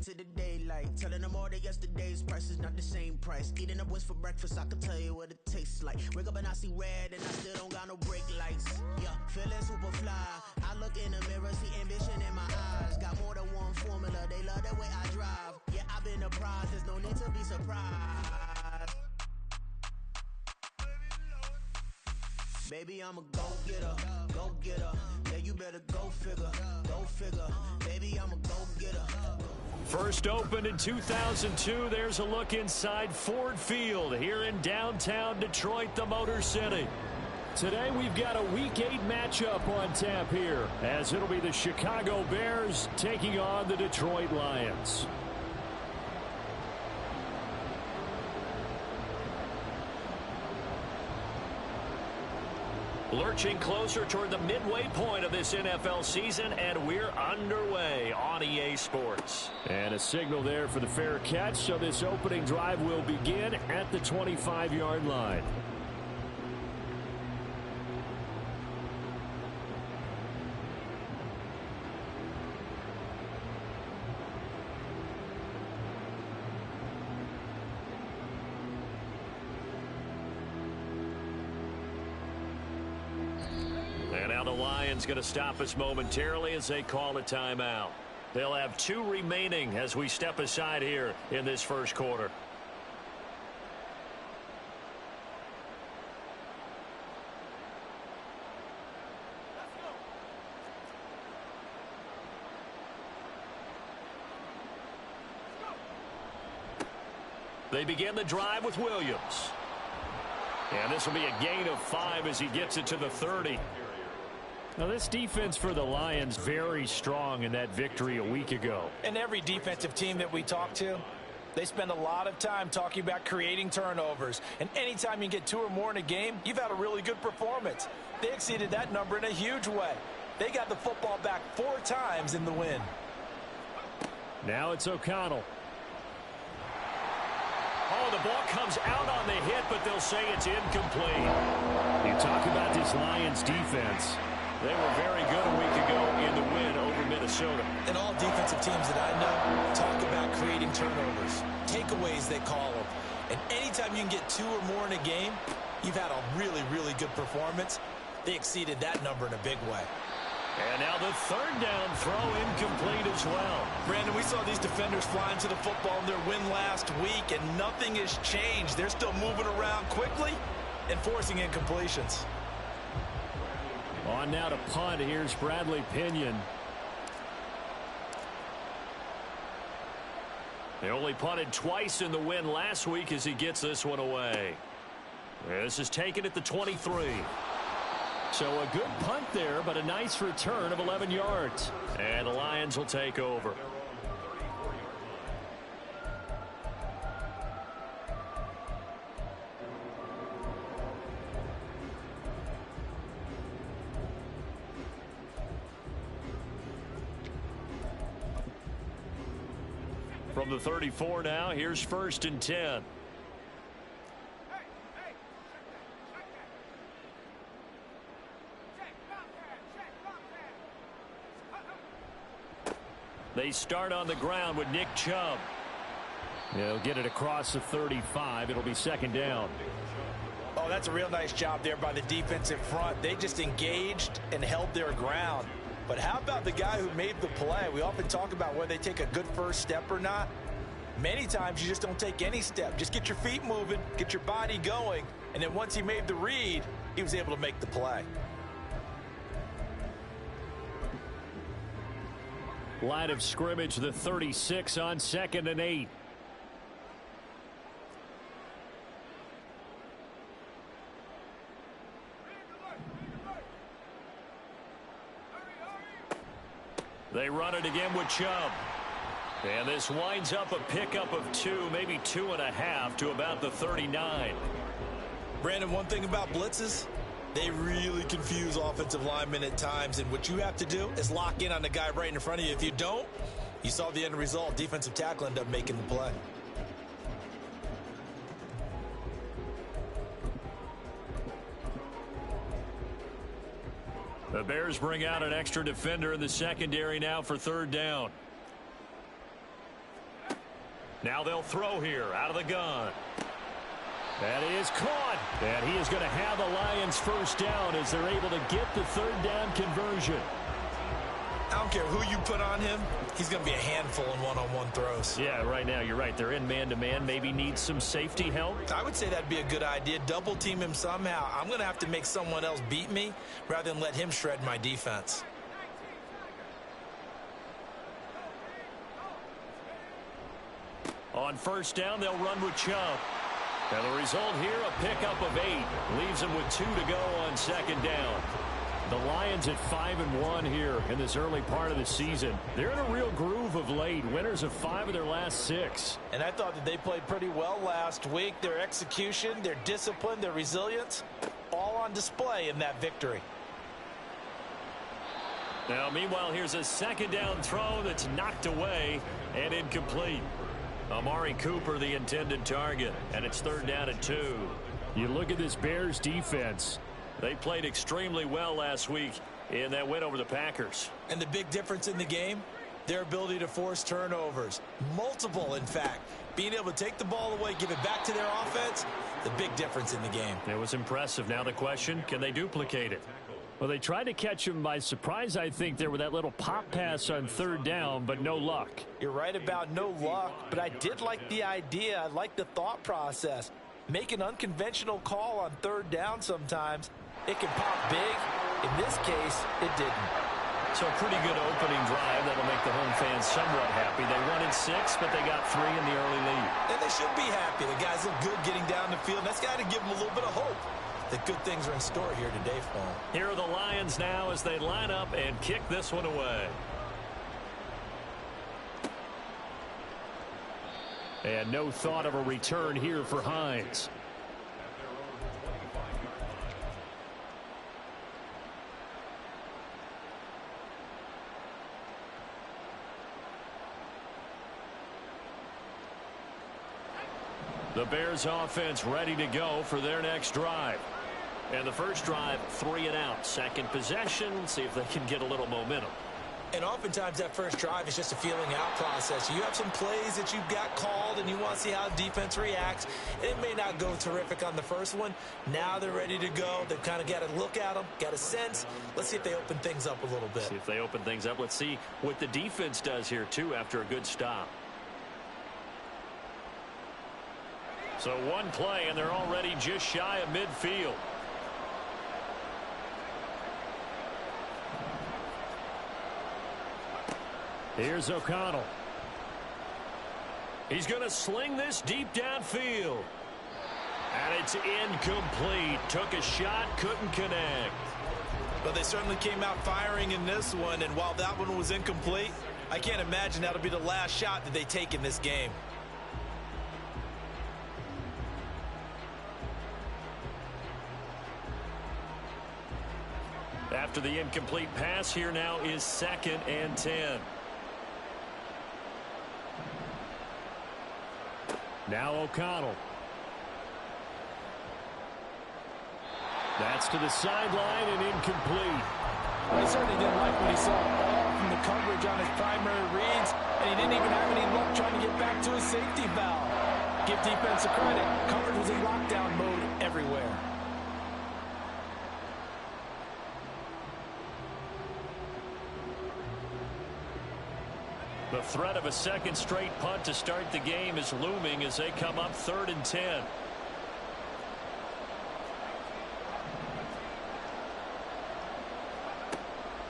into the daylight. Telling them all that yesterday's price is not the same price. Eating up what's for breakfast, I can tell you what it tastes like. Wake up and I see red and I still don't got no brake lights. Yeah, feeling super fly. I look in the mirror, see ambition in my eyes. Got more than one formula, they love the way I drive. Yeah, I've been apprised, there's no need to be surprised. Baby, I'm a go-getter, go-getter. Yeah, you better go figure, go figure. Baby, I'm a go-getter. First opened in 2002, there's a look inside Ford Field here in downtown Detroit, the Motor City. Today we've got a Week 8 matchup on tap here, as it'll be the Chicago Bears taking on the Detroit Lions. Lurching closer toward the midway point of this NFL season, and we're underway on EA Sports. And a signal there for the fair catch, so this opening drive will begin at the 25-yard line. And now the Lions going to stop us momentarily as they call a timeout. They'll have 2 remaining as we step aside here in this first quarter. They begin the drive with Williams. And this will be a gain of 5 as he gets it to the 30. Now, this defense for the Lions very strong in that victory a week ago. And every defensive team that we talk to, they spend a lot of time talking about creating turnovers. And anytime you get 2 or more in a game, you've had a really good performance. They exceeded that number in a huge way. They got the football back 4 times in the win. Now it's O'Connell. Oh, the ball comes out on the hit, but they'll say it's incomplete. You talk about this Lions defense. They were very good a week ago in the win over Minnesota. And all defensive teams that I know talk about creating turnovers. Takeaways, they call them. And anytime you can get 2 or more in a game, you've had a really, really good performance. They exceeded that number in a big way. And now the third down throw incomplete as well. Brandon, we saw these defenders flying to the football in their win last week, and nothing has changed. They're still moving around quickly and forcing incompletions. On now to punt. Here's Bradley Pinion. They only punted twice in the win last week as he gets this one away. This is taken at the 23. So a good punt there, but a nice return of 11 yards. And the Lions will take over. From the 34 now, here's 1st and 10. They start on the ground with Nick Chubb. They'll get it across the 35. It'll be 2nd down. Oh, that's a real nice job there by the defensive front. They just engaged and held their ground. But how about the guy who made the play? We often talk about whether they take a good first step or not. Many times you just don't take any step. Just get your feet moving, get your body going, and then once he made the read, he was able to make the play. Line of scrimmage, the 36 on 2nd and 8. They run it again with Chubb. And this winds up a pickup of 2, maybe 2.5 to about the 39. Brandon, one thing about blitzes, they really confuse offensive linemen at times. And what you have to do is lock in on the guy right in front of you. If you don't, you saw the end result. Defensive tackle ended up making the play. The Bears bring out an extra defender in the secondary now for 3rd down. Now they'll throw here out of the gun. That is caught. And he is going to have the Lions first down as they're able to get the third down conversion. I don't care who you put on him. He's going to be a handful in one-on-one throws. Yeah, right now you're right. They're in man-to-man. Maybe need some safety help. I would say that'd be a good idea. Double team him somehow. I'm going to have to make someone else beat me rather than let him shred my defense. On first down, they'll run with Chubb. And the result here, a pickup of 8. Leaves them with 2 to go on second down. The Lions at 5-1 here in this early part of the season. They're in a real groove of late. Winners of 5 of their last 6. And I thought that they played pretty well last week. Their execution, their discipline, their resilience, all on display in that victory. Now, meanwhile, here's a second down throw that's knocked away and incomplete. Amari Cooper, the intended target, and it's third down and 2. You look at this Bears defense. They played extremely well last week in that win over the Packers. And the big difference in the game, their ability to force turnovers. Multiple, in fact. Being able to take the ball away, give it back to their offense, the big difference in the game. It was impressive. Now the question, can they duplicate it? Well, they tried to catch him by surprise, I think, there with that little pop pass on third down, but no luck. You're right about no luck, but I did like the idea. I like the thought process. Make an unconventional call on third down sometimes. It can pop big. In this case, it didn't. So a pretty good opening drive that'll make the home fans somewhat happy. They won in 6, but they got 3 in the early lead. And they should be happy. The guys look good getting down the field. That's got to give them a little bit of hope that good things are in store here today for them. Here are the Lions now as they line up and kick this one away. And no thought of a return here for Hines. The Bears offense ready to go for their next drive. And the first drive, 3 and out. Second possession, see if they can get a little momentum. And oftentimes that first drive is just a feeling out process. You have some plays that you've got called and you want to see how the defense reacts. It may not go terrific on the first one. Now they're ready to go. They've kind of got to look at them, got a sense. Let's see if they open things up a little bit. See if they open things up. Let's see what the defense does here, too, after a good stop. So one play, and they're already just shy of midfield. Here's O'Connell. He's going to sling this deep downfield. And it's incomplete. Took a shot, couldn't connect. But they certainly came out firing in this one, and while that one was incomplete, I can't imagine that'll be the last shot that they take in this game. After the incomplete pass, here now is 2nd and 10. Now O'Connell. That's to the sideline and incomplete. He certainly didn't like what he saw all from the coverage on his primary reads, and he didn't even have any luck trying to get back to his safety valve. Give defense a credit. Coverage was in lockdown mode everywhere. The threat of a second straight punt to start the game is looming as they come up 3rd and 10.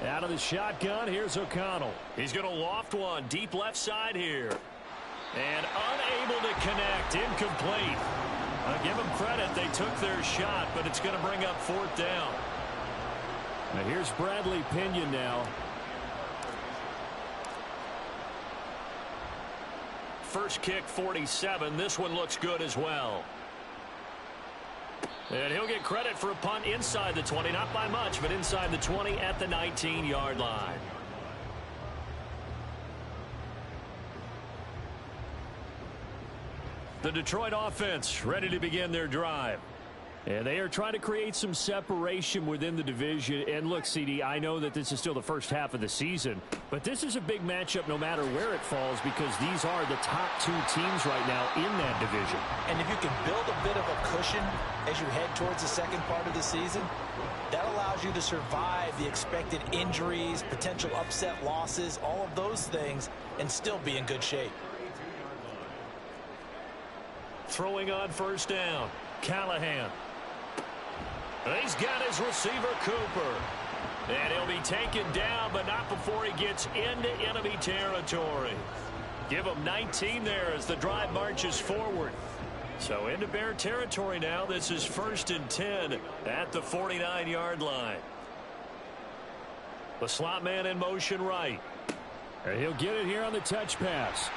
Out of the shotgun, here's O'Connell. He's going to loft one deep left side here. And unable to connect, incomplete. I'll give them credit, they took their shot, but it's going to bring up 4th down. Now here's Bradley Pinion now. First kick, 47. This one looks good as well. And he'll get credit for a punt inside the 20. Not by much, but inside the 20 at the 19-yard line. The Detroit offense ready to begin their drive. And they are trying to create some separation within the division. And look, CD, I know that this is still the first half of the season, but this is a big matchup no matter where it falls because these are the top two teams right now in that division. And if you can build a bit of a cushion as you head towards the second part of the season, that allows you to survive the expected injuries, potential upset losses, all of those things, and still be in good shape. Throwing on first down, Callahan. He's got his receiver, Cooper. And he'll be taken down, but not before he gets into enemy territory. Give him 19 there as the drive marches forward. So into Bear territory now. This is 1st and 10 at the 49-yard line. The slot man in motion right. And he'll get it here on the touch pass.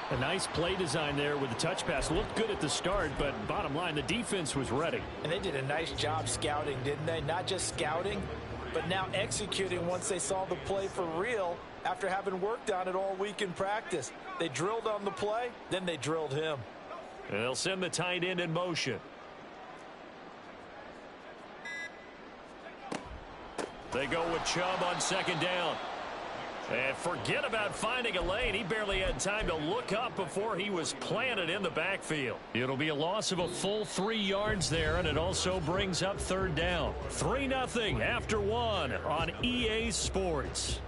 A nice play design there with the touch pass. Looked good at the start, but bottom line, the defense was ready. And they did a nice job scouting, didn't they? Not just scouting, but now executing once they saw the play for real after having worked on it all week in practice. They drilled on the play, then they drilled him. And they'll send the tight end in motion. They go with Chubb on second down. And forget about finding a lane. He barely had time to look up before he was planted in the backfield. It'll be a loss of a full 3 yards there, and it also brings up third down. 3-0 after 1 on EA Sports.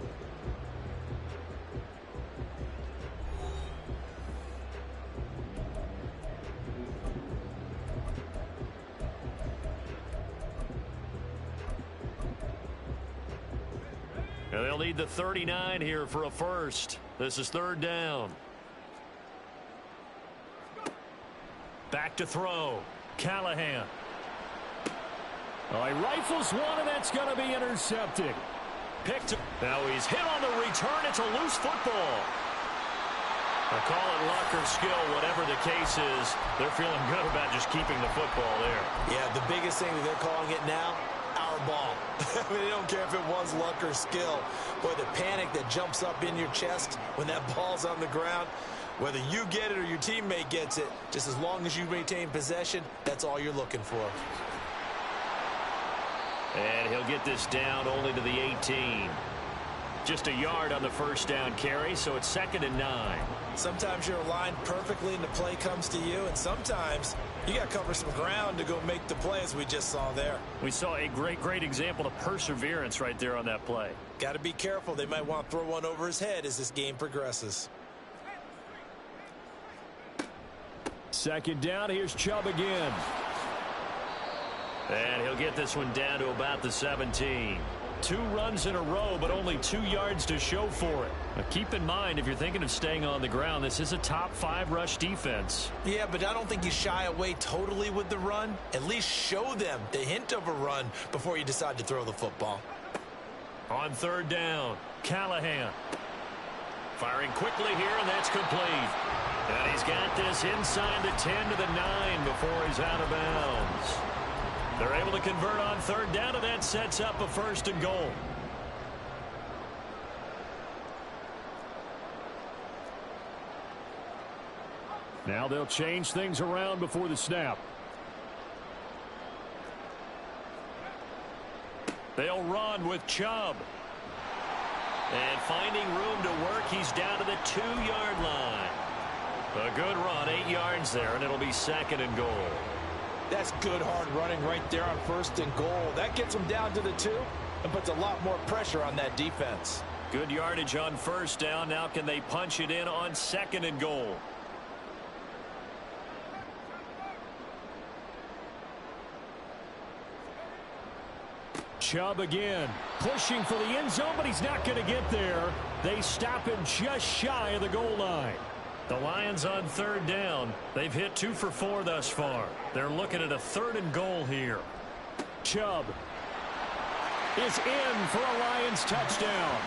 And they'll need the 39 here for a first. This is third down. Back to throw. Callahan. Oh, he rifles one, and that's going to be intercepted. Picked. Now he's hit on the return. It's a loose football. I call it luck or skill, whatever the case is. They're feeling good about just keeping the football there. Yeah, the biggest thing that they're calling it now, our ball. I mean, they don't care if it was luck or skill. Boy, the panic that jumps up in your chest when that ball's on the ground, whether you get it or your teammate gets it, just as long as you maintain possession, that's all you're looking for. And he'll get this down only to the 18. Just a yard on the first down carry, so it's 2nd and 9. Sometimes you're aligned perfectly and the play comes to you, and sometimes you got to cover some ground to go make the play, as we just saw there. We saw a great example of perseverance right there on that play. Got to be careful. They might want to throw one over his head as this game progresses. 2nd down. Here's Chubb again. And he'll get this one down to about the 17. 2 runs in a row, but only 2 yards to show for it. Now keep in mind, if you're thinking of staying on the ground, this is a top 5 rush defense. Yeah, but I don't think you shy away totally with the run. At least show them the hint of a run before you decide to throw the football. On third down, Callahan. Firing quickly here, and that's complete. And he's got this inside the 10 to the 9 before he's out of bounds. They're able to convert on third down, and that sets up a 1st and goal. Now they'll change things around before the snap. They'll run with Chubb. And finding room to work, he's down to the 2-yard line. A good run, 8 yards there, and it'll be 2nd and goal. That's good hard running right there on 1st and goal. That gets them down to the 2 and puts a lot more pressure on that defense. Good yardage on first down. Now can they punch it in on 2nd and goal? Chubb again, pushing for the end zone, but he's not going to get there. They stop him just shy of the goal line. The Lions on third down. They've hit 2 for 4 thus far. They're looking at a 3rd and goal here. Chubb is in for a Lions touchdown.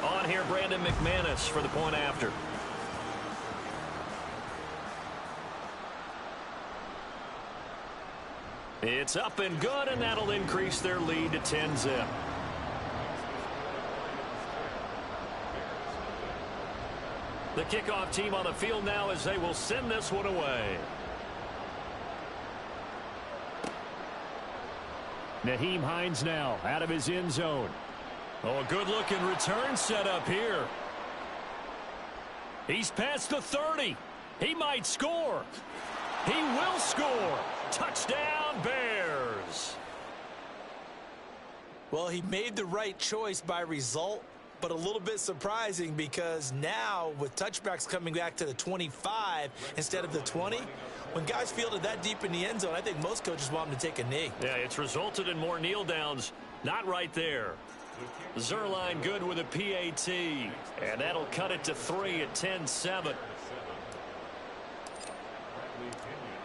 On here, Brandon McManus for the point after. It's up and good, and that'll increase their lead to 10-zip. The kickoff team on the field now as they will send this one away. Nyheim Hines now out of his end zone. Oh, a good-looking return set up here. He's past the 30. He might score. He will score. Touchdown, Bears. Well, he made the right choice by result, but a little bit surprising because now with touchbacks coming back to the 25 instead of the 20, when guys fielded that deep in the end zone, I think most coaches want them to take a knee. Yeah, it's resulted in more kneel downs. Not right there. Zuerlein good with a PAT, and that'll cut it to 3 at 10-7.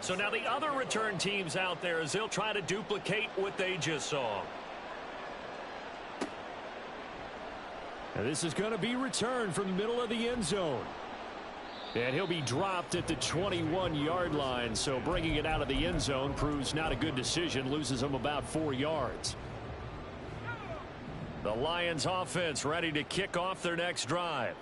So now the other return teams out there as they'll try to duplicate what they just saw. Now this is going to be returned from the middle of the end zone. And he'll be dropped at the 21-yard line, so bringing it out of the end zone proves not a good decision, loses him about 4 yards. The Lions offense ready to kick off their next drive.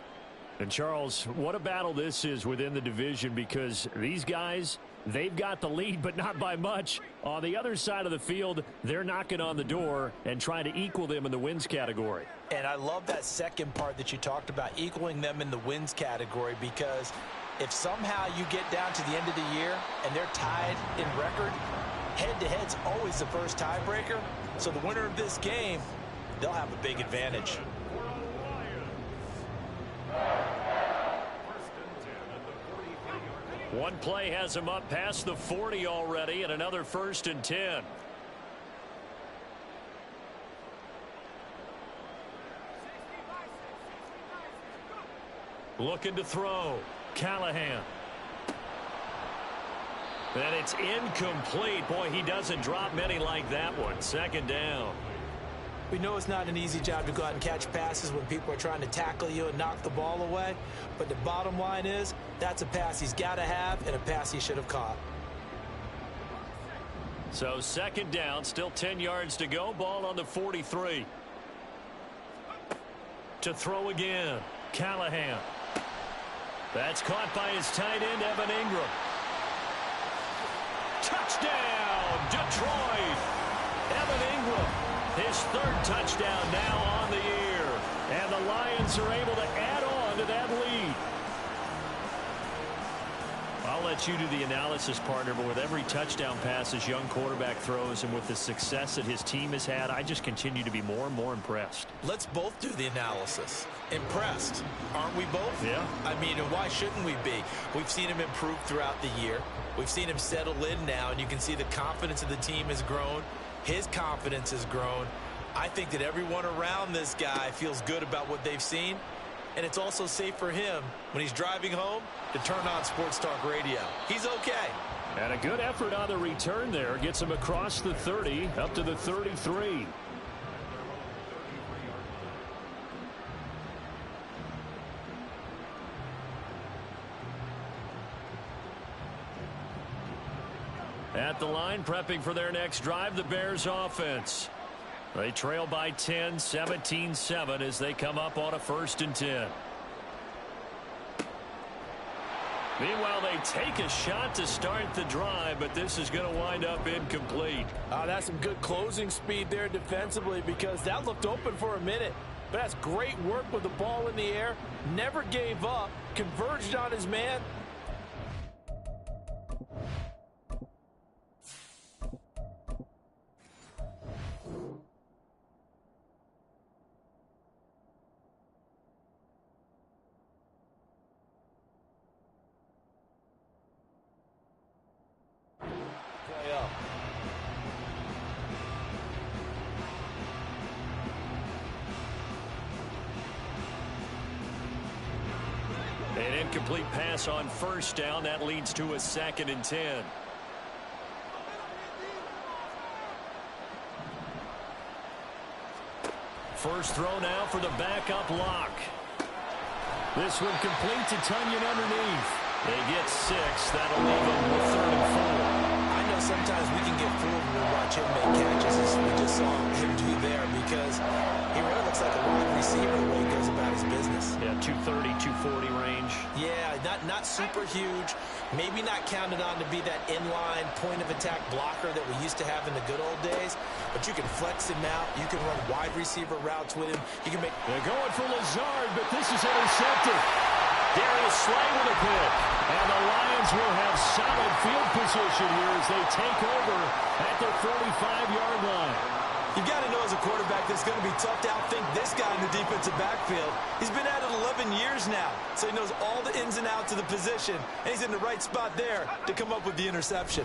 And Charles, what a battle this is within the division because these guys, they've got the lead, but not by much. On the other side of the field, they're knocking on the door and trying to equal them in the wins category. And I love that second part that you talked about, equaling them in the wins category, because if somehow you get down to the end of the year and they're tied in record, head-to-head's always the first tiebreaker. So the winner of this game, they'll have a big advantage. One play has him up past the 40 already, and another 1st and 10. Looking to throw. Callahan. And it's incomplete. Boy, he doesn't drop many like that one. 2nd down. We know it's not an easy job to go out and catch passes when people are trying to tackle you and knock the ball away. But the bottom line is, that's a pass he's got to have and a pass he should have caught. So 2nd down, still 10 yards to go. Ball on the 43. To throw again. Callahan. That's caught by his tight end, Evan Ingram. Touchdown, Detroit. Evan Ingram. His 3rd touchdown now on the year. And the Lions are able to add on to that lead. I'll let you do the analysis, partner, but with every touchdown pass this young quarterback throws and with the success that his team has had, I just continue to be more and more impressed. Let's both do the analysis. Impressed, aren't we both? Yeah. I mean, and why shouldn't we be? We've seen him improve throughout the year. We've seen him settle in now, and you can see the confidence of the team has grown. His confidence has grown. I think that everyone around this guy feels good about what they've seen. And it's also safe for him when he's driving home to turn on Sports Talk Radio. He's okay. And a good effort on the return there. Gets him across the 30 up to the 33. At the line, prepping for their next drive, the Bears offense. They trail by 10, 17-7 as they come up on a 1st and 10. Meanwhile, they take a shot to start the drive, but this is going to wind up incomplete. That's some good closing speed there defensively because that looked open for a minute. But that's great work with the ball in the air. Never gave up. Converged on his man. An incomplete pass on 1st down. That leads to a 2nd and 10. First throw now for the backup Lock. This one complete to Tunyon underneath. They get 6. That'll leave them with 3rd and 4. I know sometimes we can get fooled when we watch him make catches as we just saw him do there because he really looks like a wide receiver the way he goes about his business. Yeah, 230, 240 range. Yeah, not super huge. Maybe not counted on to be that inline point-of-attack blocker that we used to have in the good old days. But you can flex him out. You can run wide receiver routes with him. You can make... They're going for Lazard, but this is intercepted. Darius Slay with a pick. And the Lions will have solid field position here as they take over at their 45-yard line. You've got to know as a quarterback that it's going to be tough to outthink this guy in the defensive backfield. He's been at it 11 years now, so he knows all the ins and outs of the position, and he's in the right spot there to come up with the interception.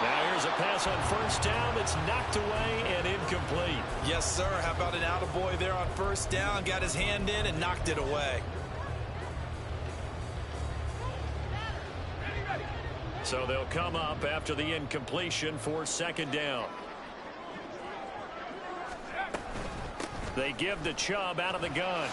Now here's a pass on first down that's knocked away and incomplete. Yes, sir. How about an attaboy there on first down? Got his hand in and knocked it away. So they'll come up after the incompletion for second down. They give to Chubb out of the gun.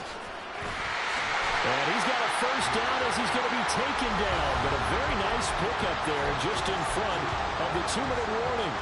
And he's got a first down as he's going to be taken down. But a very nice pickup there just in front of the 2-minute warning.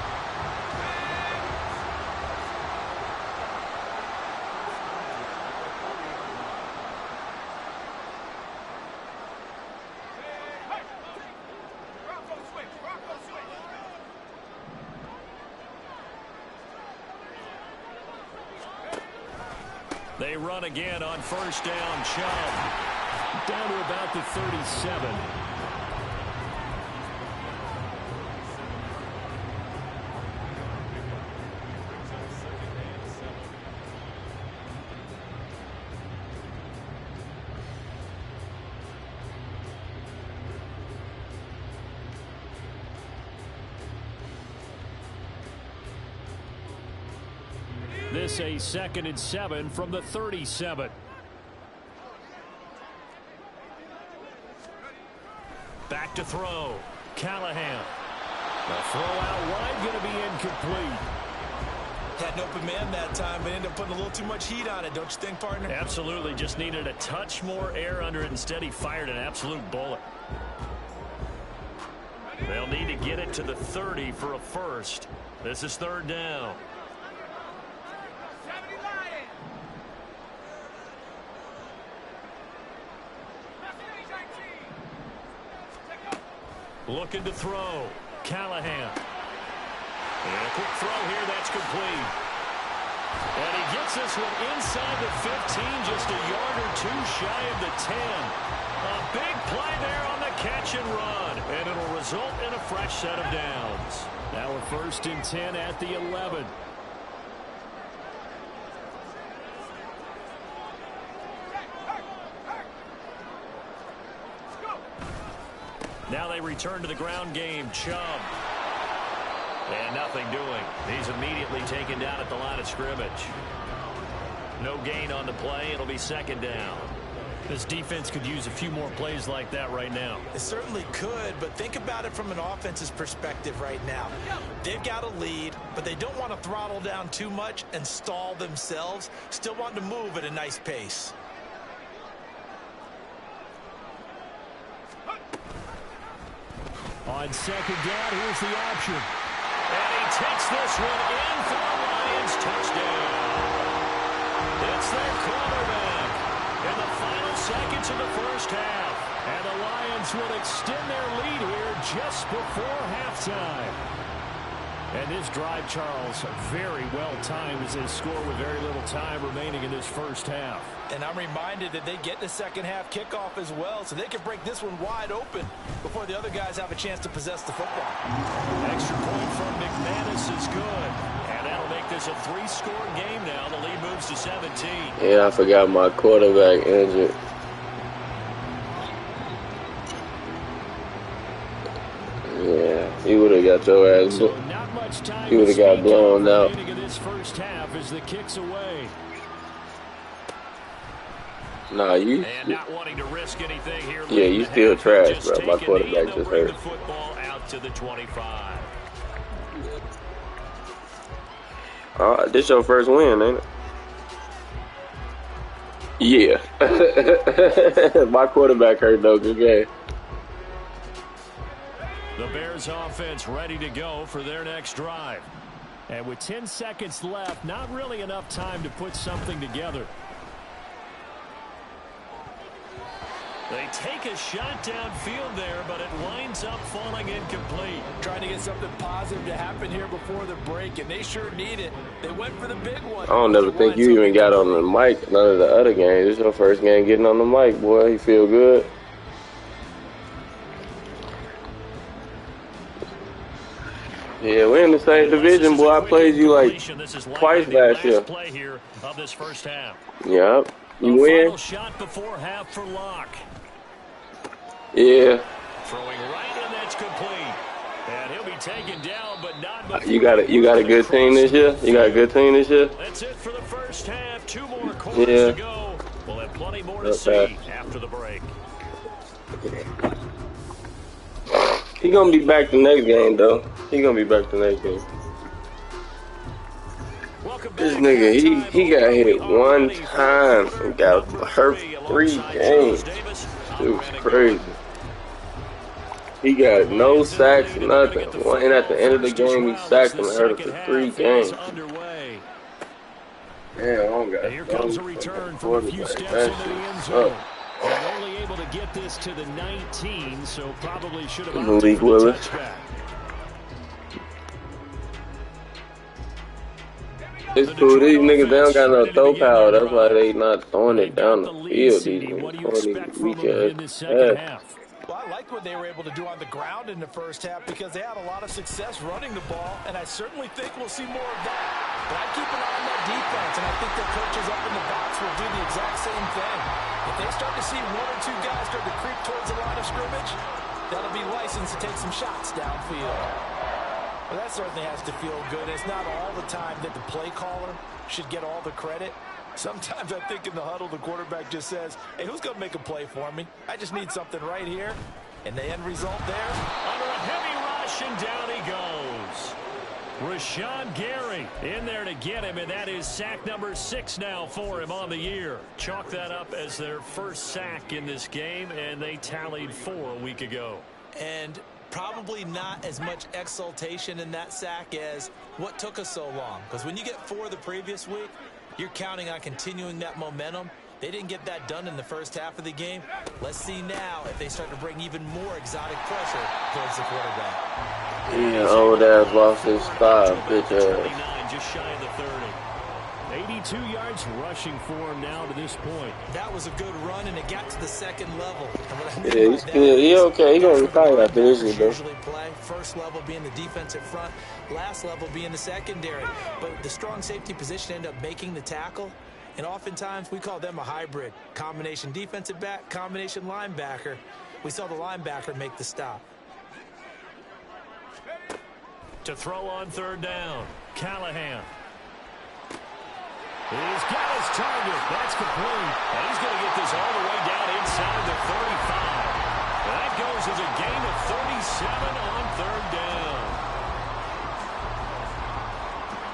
They run again on first down. Chubb down to about the 37. This a 2nd and 7 from the 37. Back to throw. Callahan. The throw out wide going to be incomplete. Had an open man that time, but ended up putting a little too much heat on it, don't you think, partner? Absolutely. Just needed a touch more air under it. Instead, he fired an absolute bullet. They'll need to get it to the 30 for a first. This is third down. Looking to throw. Callahan. And a quick throw here. That's complete. And he gets this one inside the 15, just a yard or two shy of the 10. A big play there on the catch and run. And it'll result in a fresh set of downs. Now a 1st and 10 at the 11. Now they return to the ground game. Chubb. And nothing doing. He's immediately taken down at the line of scrimmage. No gain on the play. It'll be second down. This defense could use a few more plays like that right now. It certainly could, but think about it from an offense's perspective right now. They've got a lead, but they don't want to throttle down too much and stall themselves. Still want to move at a nice pace. On second down, here's the option. And he takes this one in for the Lions. Touchdown. It's their quarterback in the final seconds of the first half. And the Lions will extend their lead here just before halftime. And this drive, Charles, very well timed as they score with very little time remaining in this first half. And I'm reminded that they get the second half kickoff as well, so they can break this one wide open before the other guys have a chance to possess the football. Extra point from McManus is good. And that'll make this a 3-score game now. The lead moves to 17. Yeah, I forgot my quarterback injured. Yeah, he would have got your ass. So not much time. He would have got blown out. This first half as the kicks away. Nah, you. And not wanting to risk anything here. Yeah, you still trash, bro. My quarterback just hurt. The football out to the 25. This your first win, ain't it? Yeah. My quarterback hurt though. Good game. The Bears offense ready to go for their next drive. And with 10 seconds left, not really enough time to put something together. They take a shot downfield there, but it winds up falling incomplete. Trying to get something positive to happen here before the break, and they sure need it. They went for the big one. I don't ever think you even got on the mic none of the other games. This is your first game getting on the mic, boy. You feel good? Yeah, we're in the same division, boy. I played you like twice last year. Play here of this first half. Yep. You win. win? Shot before half for Locke. Yeah. Throwing right, and that's complete. And he'll be taken down, but not. You got a good team this year? You got a good team this year? That's it for the first half. 2 more quarters to go. We'll have plenty more to see after the break. He gonna be back the next game, though. He gonna be back the next game. This nigga, he got hit one time and got hurt 3 games. It was crazy. He got no sacks, nothing. And at the end of the game, he sacked him and hurt him for 3 games. Damn, I don't got. Here comes a return from a few steps into the end zone. And only able to get this to the 19, so probably should have Malik Willis. It's cool. These niggas, they don't got no throw power. That's why they not throwing it down the field. These niggas, weak ass. Well, I liked what they were able to do on the ground in the first half because they had a lot of success running the ball, and I certainly think we'll see more of that. But I keep an eye on that defense, and I think their coaches up in the box will do the exact same thing. If they start to see 1 or 2 guys start to creep towards the line of scrimmage, that'll be licensed to take some shots downfield. Well, that certainly has to feel good. It's not all the time that the play caller should get all the credit. Sometimes I think in the huddle, the quarterback just says, hey, who's going to make a play for me? I just need something right here. And the end result there? Under a heavy rush, and down he goes. Rashawn Gary in there to get him, and that is sack number 6 now for him on the year. Chalk that up as their first sack in this game, and they tallied 4 a week ago. And probably not as much exultation in that sack as what took us so long. Because when you get 4 the previous week, you're counting on continuing that momentum. They didn't get that done in the first half of the game. Let's see now if they start to bring even more exotic pressure towards the quarterback. Yeah, old ass lost his style, bitch ass. Just shy of the 30. 82 yards rushing for him now to this point. That was a good run, and it got to the second level. Yeah, he's good. He okay. He gonna retire after this year, though. Usually play first level being the defensive front, last level being the secondary. But the strong safety position ended up making the tackle. And oftentimes, we call them a hybrid. Combination defensive back, combination linebacker. We saw the linebacker make the stop. To throw on 3rd down, Callahan. He's got his target. That's complete. And he's going to get this all the way down inside the 35. That goes as a gain of 37 on 3rd down.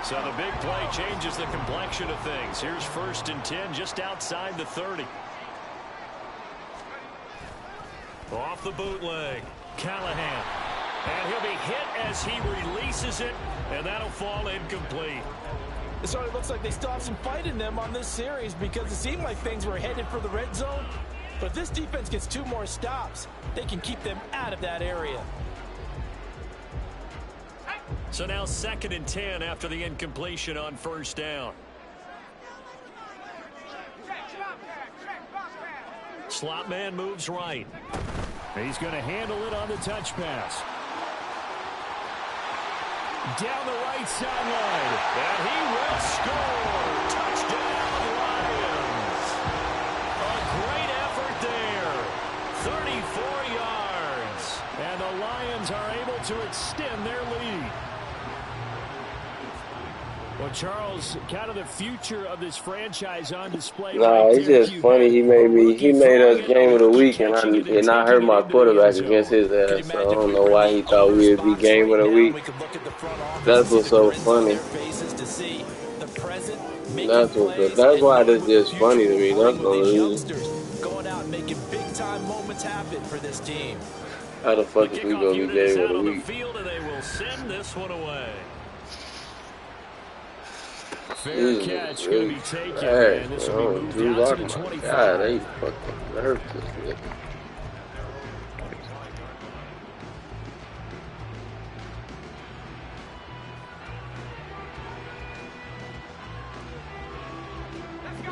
So the big play changes the complexion of things. Here's 1st and 10 just outside the 30. Off the bootleg, Callahan. And he'll be hit as he releases it, and that'll fall incomplete. It sort of looks like they still have some fight in them on this series because it seemed like things were headed for the red zone. But if this defense gets 2 more stops, they can keep them out of that area. So now 2nd and 10 after the incompletion on 1st down. Slot man moves right. He's going to handle it on the touch pass. Down the right sideline. And he will score. Touchdown, Lions. A great effort there. 34 yards. And the Lions are able to extend their lead. Well, Charles, kind of the future of this franchise on display. Nah, it's just funny. He made us game of the week, and I hurt my quarterback against his ass. So I don't know why he thought we would be game of the week. That's what's so funny. That's why this is funny to me. That's the reason. Going out and making big time moments happen for this team. How the fuck is we gonna be game of the week? And they will send this one away. Fair catch going to be taken, and this will be moved out to the 25. God, they fucking hurt this nigga.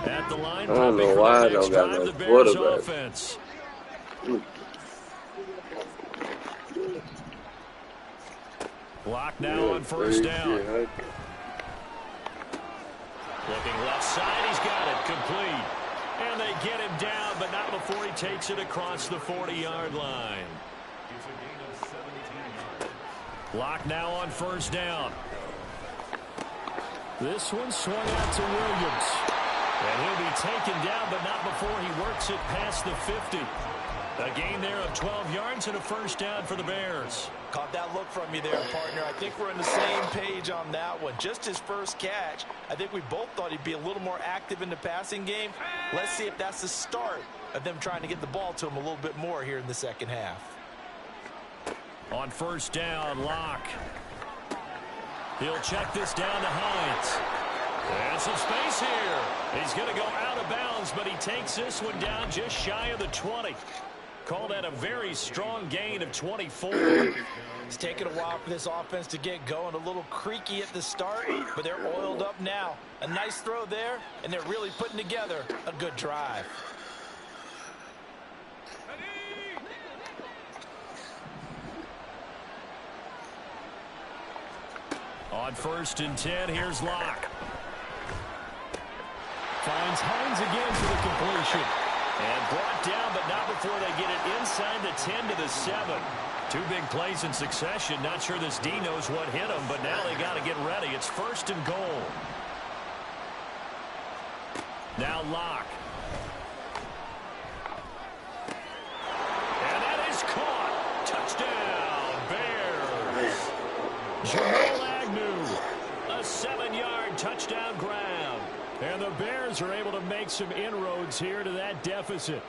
At the line, I don't know why I don't got no quarterback. Block now on first down. Looking left side, he's got it complete. And they get him down, but not before he takes it across the 40-yard line. Block now on first down. This one swung out to Williams. And he'll be taken down, but not before he works it past the 50. A gain there of 12 yards and a first down for the Bears. Caught that look from you there, partner. I think we're on the same page on that one. Just his first catch. I think we both thought he'd be a little more active in the passing game. Let's see if that's the start of them trying to get the ball to him a little bit more here in the second half. On first down, Locke. He'll check this down to Hines. There's some space here. He's going to go out of bounds, but he takes this one down just shy of the 20. Call that a very strong gain of 24. It's taken a while for this offense to get going. A little creaky at the start, but they're oiled up now. A nice throw there, and they're really putting together a good drive. On first and 10, here's Locke. Finds Hines again for the completion. And brought down, but not before they get it inside the 10 to the 7. Two big plays in succession. Not sure this D knows what hit him, but now they got to get ready. It's first and goal. Now Locke. And that is caught. Touchdown, Bears. Jamal Agnew. A 7-yard touchdown grab. And the Bears are able to make some inroads here to that deficit.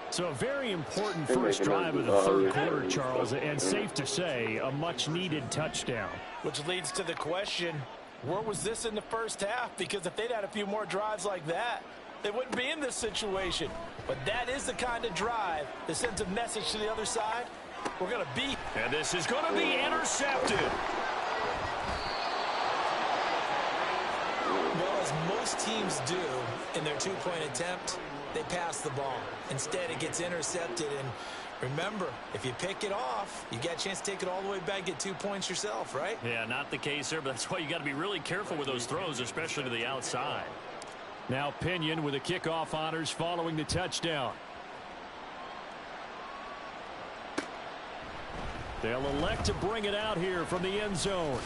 So a very important first drive of the third quarter, Charles, and safe to say, a much-needed touchdown. Which leads to the question, where was this in the first half? Because if they'd had a few more drives like that, they wouldn't be in this situation. But that is the kind of drive that sends a message to the other side. We're going to be. And this is going to be intercepted. Well, as most teams do in their two-point attempt, they pass the ball. Instead, it gets intercepted. And remember, if you pick it off, you got a chance to take it all the way back, get 2 points yourself, right? Yeah, not the case there, but that's why you got to be really careful with those throws, especially to the outside. Now Pinion with the kickoff honors following the touchdown. They'll elect to bring it out here from the end zone.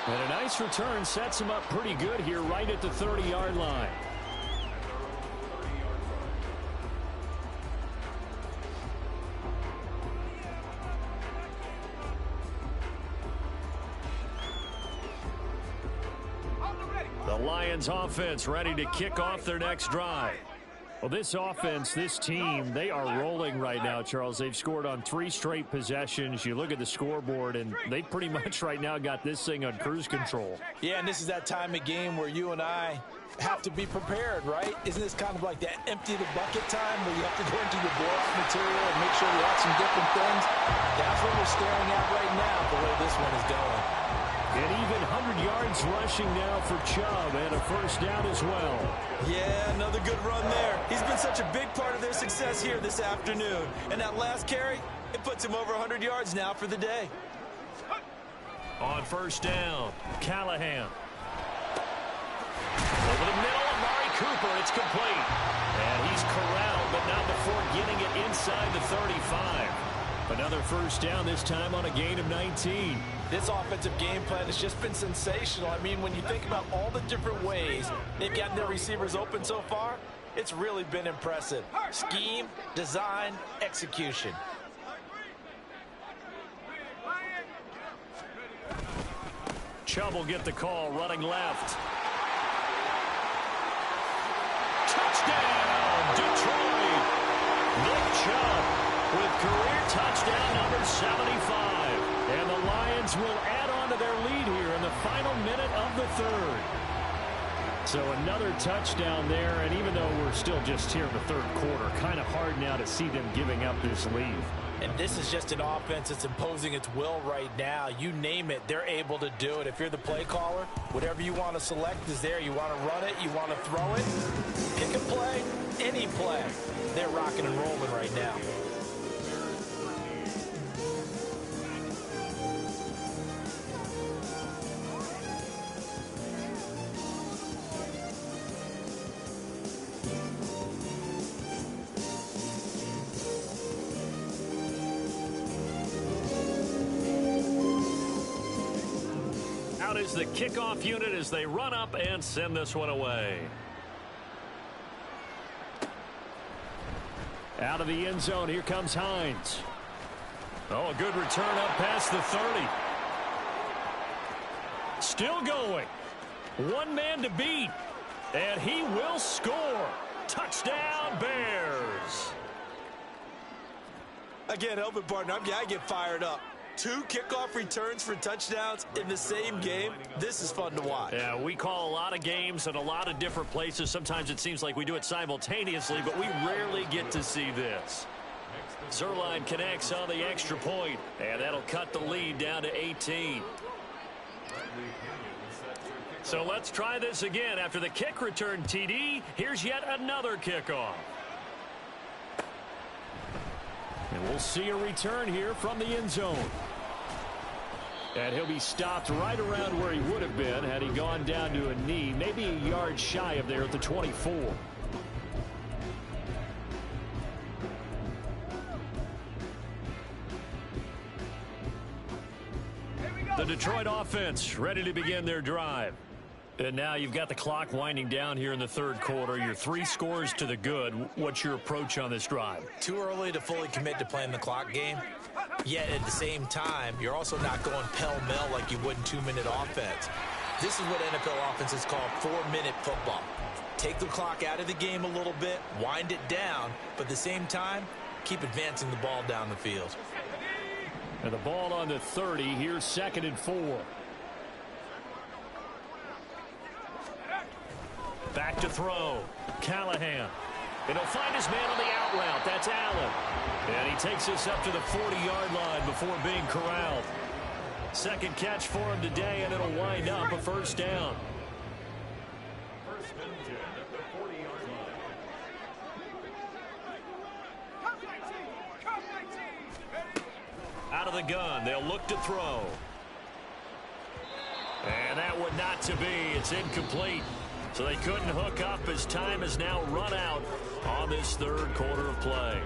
And a nice return sets him up pretty good here right at the 30-yard line. The Lions offense ready to kick off their next drive. Well, this offense, this team, they are rolling right now, Charles. They've scored on 3 straight possessions. You look at the scoreboard, and they pretty much right now got this thing on cruise control. Yeah, and this is that time of game where you and I have to be prepared, right? Isn't this kind of like that empty the bucket time where you have to go into your blowout material and make sure you have some different things? That's what we're staring at right now, the way this one is going. And even 100 yards rushing now for Chubb, and a first down as well. Yeah, another good run there. He's been such a big part of their success here this afternoon. And that last carry, it puts him over 100 yards now for the day. On first down, Callahan. Over the middle, Amari Cooper, it's complete. And he's corralled, but not before getting it inside the 35. Another first down, this time on a gain of 19. This offensive game plan has just been sensational. I mean, when you think about all the different ways they've gotten their receivers open so far, it's really been impressive. Scheme, design, execution. Chubb will get the call, running left. Touchdown, Detroit! Nick Chubb with career touchdown number 75. And the Lions will add on to their lead here in the the final minute of the third. So another touchdown there, and even though we're still just here in the third quarter, kind of hard now to see them giving up this lead. And this is just an offense that's imposing its will right now. You name it, they're able to do it. If you're the play caller, whatever you want to select is there. You want to run it, you want to throw it, pick a play, any play. They're rocking and rolling right now. Is the kickoff unit as they run up and send this one away. Out of the end zone, here comes Hines. Oh, a good return up past the 30. Still going. One man to beat, and he will score. Touchdown, Bears. Again, help partner, I get fired up. 2 kickoff returns for touchdowns in the same game. This is fun to watch. Yeah, we call a lot of games in a lot of different places. Sometimes it seems like we do it simultaneously, but we rarely get to see this. Zuerlein connects on the extra point, and that'll cut the lead down to 18. So let's try this again. After the kick return TD, here's yet another kickoff. And we'll see a return here from the end zone. And he'll be stopped right around where he would have been had he gone down to a knee, maybe a yard shy of there at the 24. The Detroit offense ready to begin their drive. And now you've got the clock winding down here in the third quarter. You're 3 scores to the good. What's your approach on this drive? Too early to fully commit to playing the clock game. Yet at the same time, you're also not going pell-mell like you would in 2-minute offense. This is what NFL offenses call 4-minute football. Take the clock out of the game a little bit, wind it down, but at the same time, keep advancing the ball down the field. And the ball on the 30. Here's 2nd and 4. Back to throw. Callahan. And he'll find his man on the out route. That's Allen. And he takes this up to the 40-yard line before being corralled. Second catch for him today, and it'll wind up a first down. Out of the gun, they'll look to throw. And that one not to be. It's incomplete. So they couldn't hook up as time has now run out on this third quarter of play.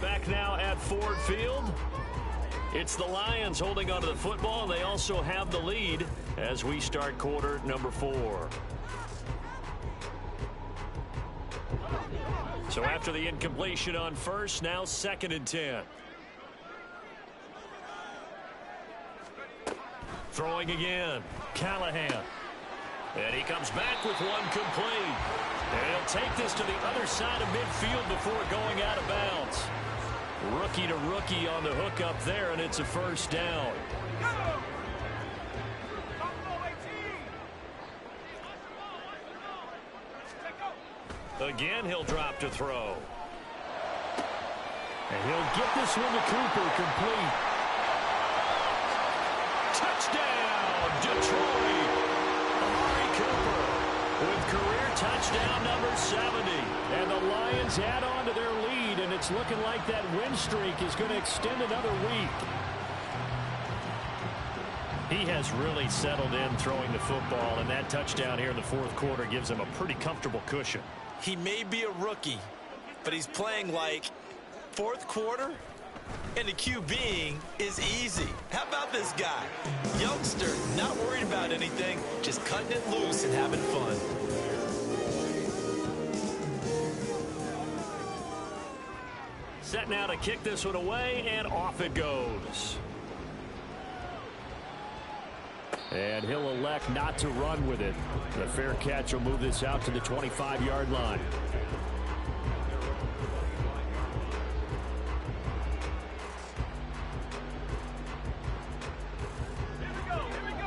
Back now at Ford Field. It's the Lions holding onto the football. They also have the lead as we start quarter number 4. So after the incompletion on first, now 2nd and 10. Throwing again. Callahan. And he comes back with one complete. And he'll take this to the other side of midfield before going out of bounds. Rookie to rookie on the hookup there, and it's a first down. Again, he'll drop to throw. And he'll get this one to Cooper complete. Touchdown, Detroit. Amari Cooper with career touchdown number 70. And the Lions add on to their lead, and it's looking like that win streak is going to extend another week. He has really settled in throwing the football, and that touchdown here in the fourth quarter gives him a pretty comfortable cushion. He may be a rookie, but he's playing like fourth quarter, and the QBing is easy. How about this guy? Youngster, not worried about anything, just cutting it loose and having fun. Set now to kick this one away, and off it goes. And he'll elect not to run with it. The fair catch will move this out to the 25-yard line.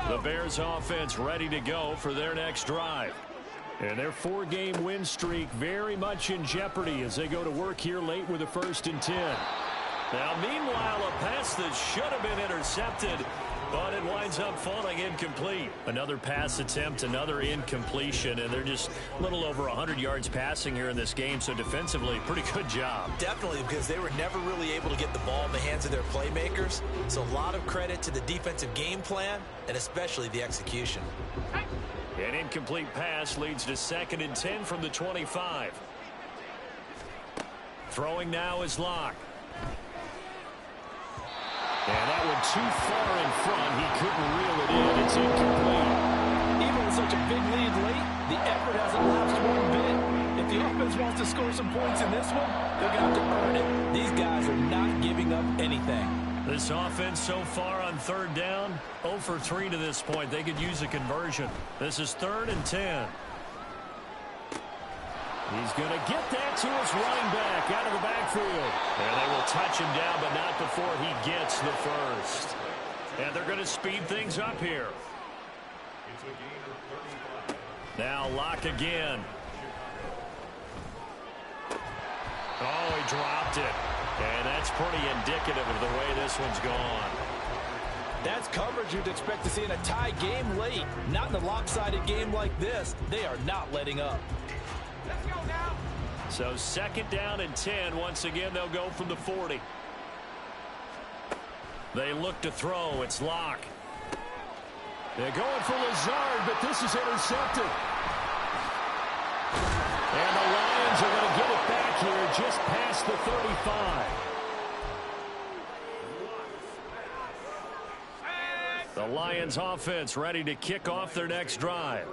The Bears offense ready to go for their next drive. And their 4-game win streak very much in jeopardy as they go to work here late with a 1st and 10. Now, meanwhile, a pass that should have been intercepted, but it winds up falling incomplete. Another pass attempt, another incompletion, and they're just a little over 100 yards passing here in this game, so defensively, pretty good job. Definitely, because they were never really able to get the ball in the hands of their playmakers, so a lot of credit to the defensive game plan, and especially the execution. An incomplete pass leads to 2nd and 10 from the 25. Throwing now is Locke. And that one too far in front. He couldn't reel it in. It's incomplete. Even with such a big lead late, the effort hasn't lapsed one bit. If the offense wants to score some points in this one, they're going to have to earn it. These guys are not giving up anything. This offense so far on 3rd down, 0 for 3 to this point. They could use a conversion. This is 3rd and 10. He's going to get that to his running back out of the backfield. And they will touch him down, but not before he gets the first. And they're going to speed things up here. Now Locke again. Oh, he dropped it. And that's pretty indicative of the way this one's gone. That's coverage you'd expect to see in a tie game late. Not in a lopsided game like this. They are not letting up. So 2nd down and 10. Once again, they'll go from the 40. They look to throw. It's Locke. They're going for Lazard, but this is intercepted. And the Lions are going to get it back here just past the 35. The Lions offense ready to kick off their next drive.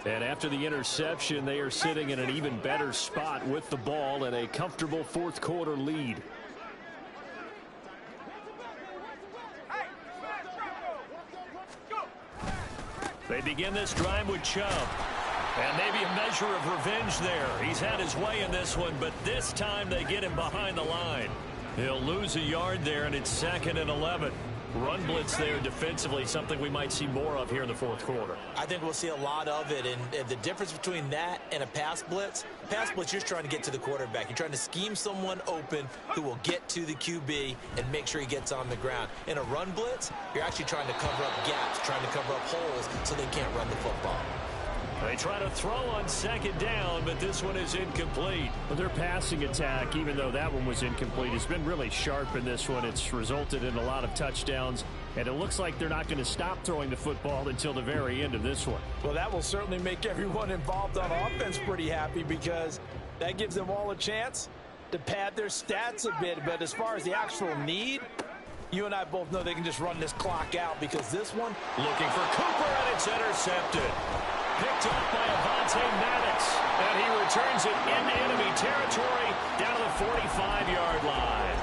And after the interception, they are sitting in an even better spot with the ball and a comfortable 4th quarter lead. They begin this drive with Chubb. And maybe a measure of revenge there. He's had his way in this one, but this time they get him behind the line. He'll lose a yard there, and it's 2nd and 11. Run blitz there defensively, something we might see more of here in the 4th quarter. I think we'll see a lot of it, and the difference between that and a pass blitz, you're just trying to get to the quarterback. You're trying to scheme someone open who will get to the QB and make sure he gets on the ground. In a run blitz, you're actually trying to cover up gaps, trying to cover up holes so they can't run the football. They try to throw on 2nd down, but this one is incomplete. Well, their passing attack, even though that one was incomplete, has been really sharp in this one. It's resulted in a lot of touchdowns, and it looks like they're not going to stop throwing the football until the very end of this one. Well, that will certainly make everyone involved on offense pretty happy because that gives them all a chance to pad their stats a bit. But as far as the actual need, you and I both know they can just run this clock out because this one... Looking for Cooper, and it's intercepted. Picked up by Avonte Maddox, and he returns it into enemy territory down to the 45-yard line.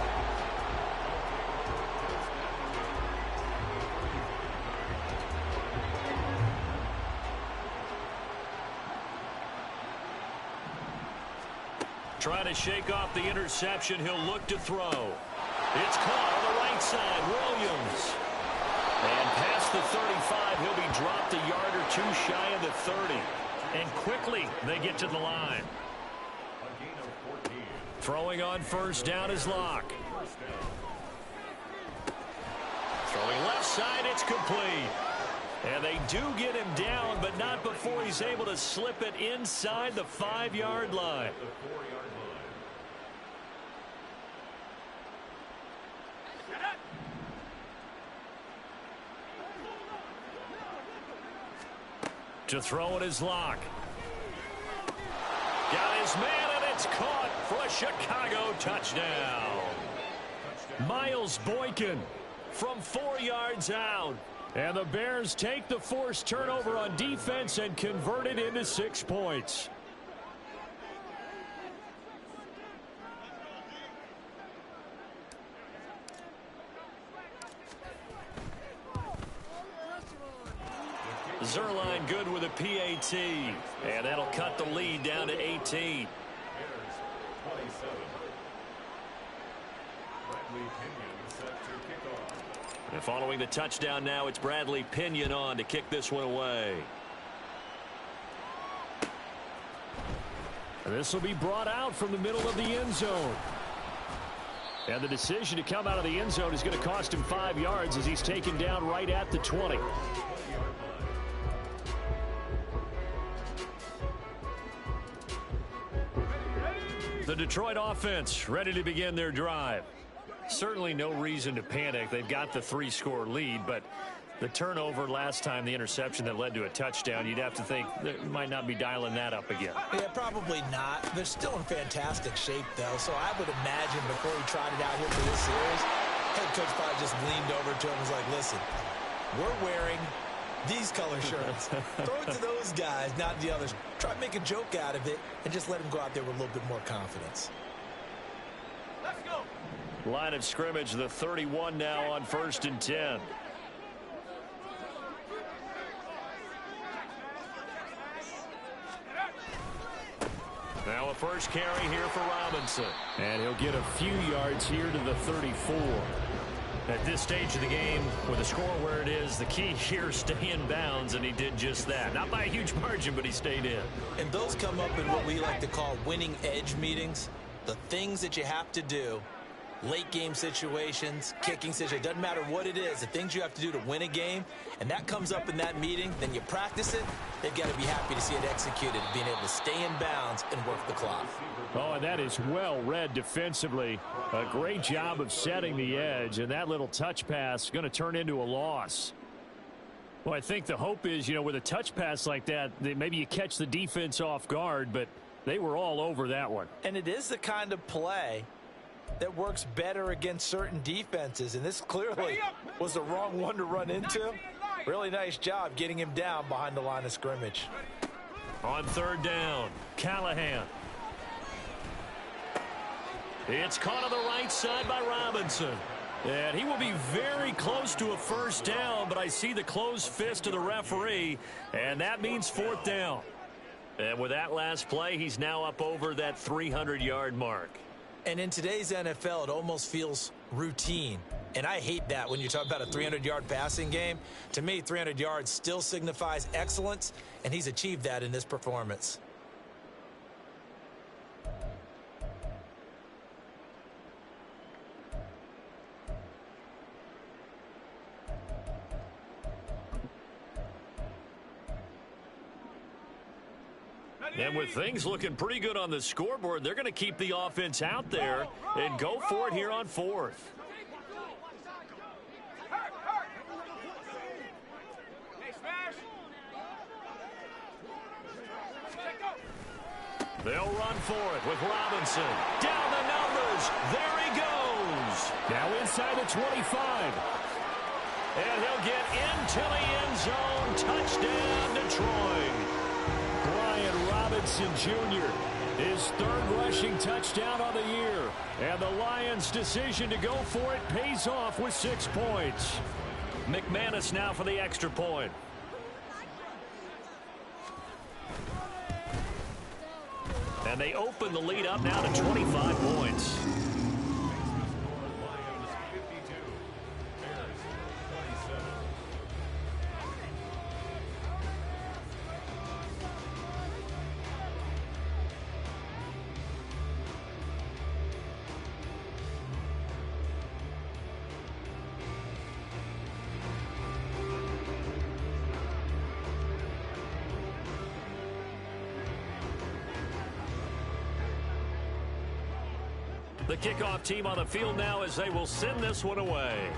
Trying to shake off the interception, he'll look to throw. It's caught on the right side, Williams. And past the 35, he'll be dropped a yard or two shy of the 30. And quickly, they get to the line. Throwing on 1st down is Locke. Throwing left side, it's complete. And they do get him down, but not before he's able to slip it inside the 5-yard line. To throw it is Locke. Got his man, and it's caught for a Chicago touchdown. Miles Boykin from 4 yards out. And the Bears take the forced turnover on defense and convert it into 6 points. Zerline good with a PAT. And that'll cut the lead down to 18. And following the touchdown now, it's Bradley Pinion on to kick this one away. And this will be brought out from the middle of the end zone. And the decision to come out of the end zone is going to cost him 5 yards as he's taken down right at the 20. The Detroit offense ready to begin their drive. Certainly no reason to panic. They've got the 3-score lead, but the turnover last time, the interception that led to a touchdown, you'd have to think they might not be dialing that up again. Yeah, probably not. They're still in fantastic shape, though, so I would imagine before he trotted out here for this series, head coach probably just leaned over to him and was like, listen, we're wearing these color shirts. Throw it to those guys, not the others. Try to make a joke out of it and just let them go out there with a little bit more confidence. Let's go. Line of scrimmage, the 31 now on 1st and 10. Now a first carry here for Robinson. And he'll get a few yards here to the 34. At this stage of the game, with the score where it is, the key here, stay in bounds, and he did just that. Not by a huge margin, but he stayed in. And those come up in what we like to call winning edge meetings. The things that you have to do, late game situations, kicking situations, doesn't matter what it is, the things you have to do to win a game, and that comes up in that meeting, then you practice it, they've got to be happy to see it executed, being able to stay in bounds and work the clock. Oh, and that is well read defensively. A great job of setting the edge, and that little touch pass is going to turn into a loss. Well, I think the hope is, with a touch pass like that, maybe you catch the defense off guard, but they were all over that one. And it is the kind of play that works better against certain defenses, and this clearly was the wrong one to run into. Really nice job getting him down behind the line of scrimmage. On 3rd down, Callahan. It's caught on the right side by Robinson. And he will be very close to a first down, but I see the closed fist of the referee, and that means 4th down. And with that last play, he's now up over that 300-yard mark. And in today's NFL, it almost feels routine. And I hate that when you talk about a 300-yard passing game. To me, 300 yards still signifies excellence, and he's achieved that in this performance. And with things looking pretty good on the scoreboard, they're going to keep the offense out there and go for it here on 4th. They'll run for it with Robinson. Down the numbers. There he goes. Now inside the 25. And he'll get into the end zone. Touchdown, Detroit. Brian Robinson Jr., his 3rd rushing touchdown of the year. And the Lions' decision to go for it pays off with 6 points. McManus now for the extra point. And they open the lead up now to 25 points. The kickoff team on the field now as they will send this one away.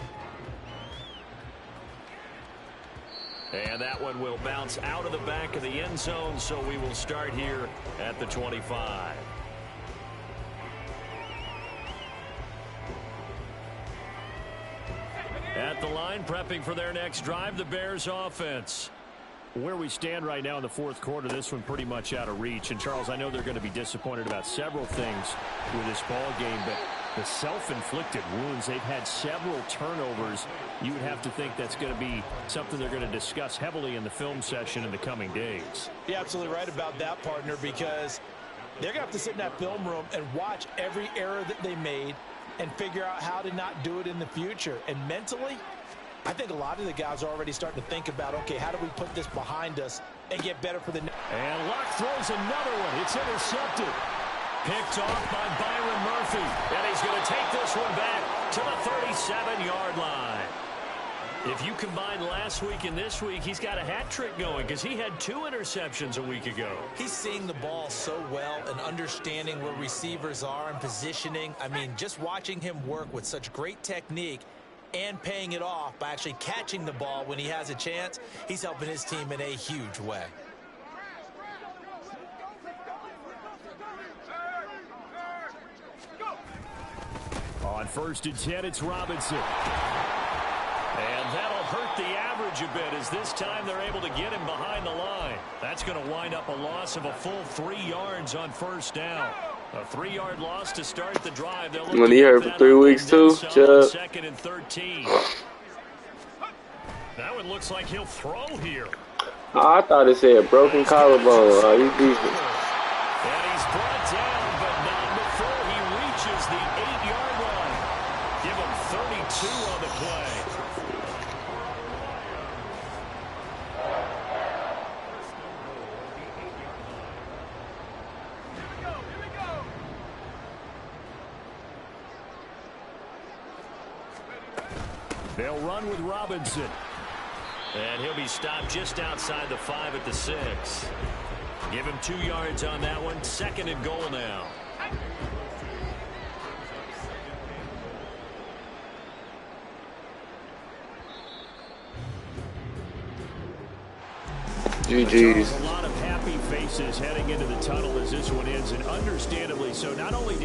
And that one will bounce out of the back of the end zone, so we will start here at the 25. At the line, prepping for their next drive, the Bears offense. Where we stand right now in the 4th quarter, this one pretty much out of reach. And, Charles, I know they're going to be disappointed about several things with this ball game, but the self-inflicted wounds, they've had several turnovers. You would have to think that's going to be something they're going to discuss heavily in the film session in the coming days. You're absolutely right about that, partner, because they're going to have to sit in that film room and watch every error that they made and figure out how to not do it in the future. And mentally, I think a lot of the guys are already starting to think about, okay, how do we put this behind us and get better for the next. And Luck throws another one. It's intercepted. Picked off by Byron Murphy. And he's going to take this one back to the 37-yard line. If you combine last week and this week, he's got a hat trick going because he had 2 interceptions a week ago. He's seeing the ball so well and understanding where receivers are and positioning. I mean, just watching him work with such great technique and paying it off by actually catching the ball when he has a chance, he's helping his team in a huge way. On 1st and 10, it's Robinson. And that'll hurt the average a bit as this time they're able to get him behind the line. That's going to wind up a loss of a full 3 yards on 1st down. A 3-yard loss to start the drive. When he hurt for 3 weeks too, Chubb. 2nd and 13. That one looks like he'll throw here. Oh, I thought it said broken collarbone. Oh, he's decent. And he's brought down, but not before he reaches the 8-yard line. Give him 32 on the play. They'll run with Robinson. And he'll be stopped just outside the 5 at the 6. Give him 2 yards on that one. 2nd and goal now. GG's. A lot of happy faces heading into the tunnel as this one ends, and understandably so. Not only